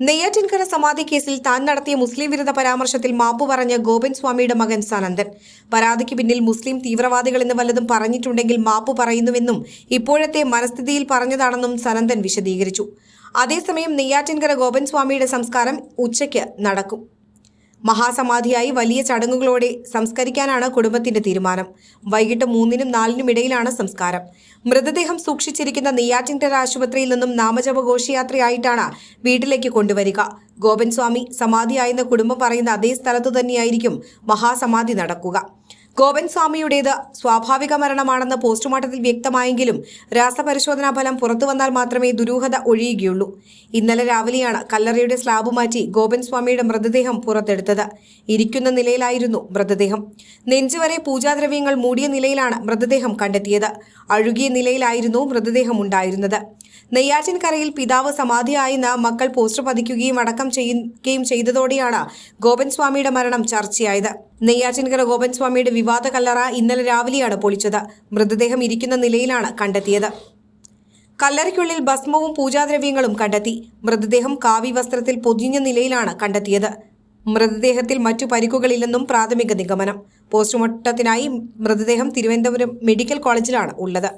നെയ്യാറ്റിൻകര സമാധി കേസിൽ താൻ നടത്തിയ മുസ്ലിം വിരുദ്ധ പരാമർശത്തിൽ മാപ്പ് പറഞ്ഞ ഗോപൻ സ്വാമിയുടെ മകൻ സനന്ദൻ. പരാതിക്ക് പിന്നിൽ മുസ്ലിം തീവ്രവാദികളെന്ന് വല്ലതും പറഞ്ഞിട്ടുണ്ടെങ്കിൽ മാപ്പ് പറയുന്നുവെന്നും ഇപ്പോഴത്തെ മനസ്ഥിതിയിൽ പറഞ്ഞതാണെന്നും സനന്ദൻ വിശദീകരിച്ചു. അതേസമയം നെയ്യാറ്റിൻകര ഗോപൻ സ്വാമിയുടെ സംസ്കാരം ഉച്ചയ്ക്ക് നടക്കും. മഹാസമാധിയായി വലിയ ചടങ്ങുകളോടെ സംസ്കരിക്കാനാണ് കുടുംബത്തിന്റെ തീരുമാനം. വൈകിട്ട് 3-നും 4-നും ഇടയിലാണ് സംസ്കാരം. മൃതദേഹം സൂക്ഷിച്ചിരിക്കുന്ന നെയ്യാറ്റിൻകര ആശുപത്രിയിൽ നിന്നും നാമജപ ഘോഷയാത്രയായിട്ടാണ് വീട്ടിലേക്ക് കൊണ്ടുവരിക. ഗോപൻ സ്വാമി സമാധിയായെന്ന് കുടുംബം പറയുന്ന അതേ സ്ഥലത്തു തന്നെയായിരിക്കും മഹാസമാധി നടക്കുക. ഗോപൻ സ്വാമിയുടേത് സ്വാഭാവിക മരണമാണെന്ന് പോസ്റ്റ്മോർട്ടത്തിൽ വ്യക്തമായെങ്കിലും രാസപരിശോധനാ ഫലം പുറത്തുവന്നാൽ മാത്രമേ ദുരൂഹത ഒഴിയുകയുള്ളൂ. ഇന്നലെ രാവിലെയാണ് കല്ലറയുടെ സ്ലാബ് മാറ്റി ഗോപൻ സ്വാമിയുടെ മൃതദേഹം പുറത്തെടുത്തത്. ഇരിക്കുന്ന നിലയിലായിരുന്നു മൃതദേഹം. നെഞ്ചുവരെ പൂജാദ്രവ്യങ്ങൾ മൂടിയ നിലയിലാണ് മൃതദേഹം കണ്ടെത്തിയത്. അഴുകിയ നിലയിലായിരുന്നു മൃതദേഹം ഉണ്ടായിരുന്നത്. നെയ്യാറ്റിൻകരയിൽ പിതാവ് സമാധിയായെന്ന് മക്കൾ പോസ്റ്റർ പതിക്കുകയും അടക്കം ചെയ്യുകയും ചെയ്തതോടെയാണ് ഗോപൻ സ്വാമിയുടെ മരണം ചർച്ചയായത്. നെയ്യാറ്റിൻകര ഗോപൻ സ്വാമിയുടെ വിവാദ കല്ലറ ഇന്നലെ രാവിലെയാണ് പൊളിച്ചത്. മൃതദേഹം ഇരിക്കുന്ന നിലയിലാണ് കണ്ടെത്തിയത്. കല്ലറയ്ക്കുള്ളിൽ ഭസ്മവും പൂജാദ്രവ്യങ്ങളും കണ്ടെത്തി. മൃതദേഹം കാവി വസ്ത്രത്തിൽ പൊതിഞ്ഞ നിലയിലാണ് കണ്ടെത്തിയത്. മൃതദേഹത്തിൽ മറ്റു പരിക്കുകളില്ലെന്നും പ്രാഥമിക നിഗമനം. പോസ്റ്റ്മോർട്ടത്തിനായി മൃതദേഹം തിരുവനന്തപുരം മെഡിക്കൽ കോളേജിലാണ് ഉള്ളത്.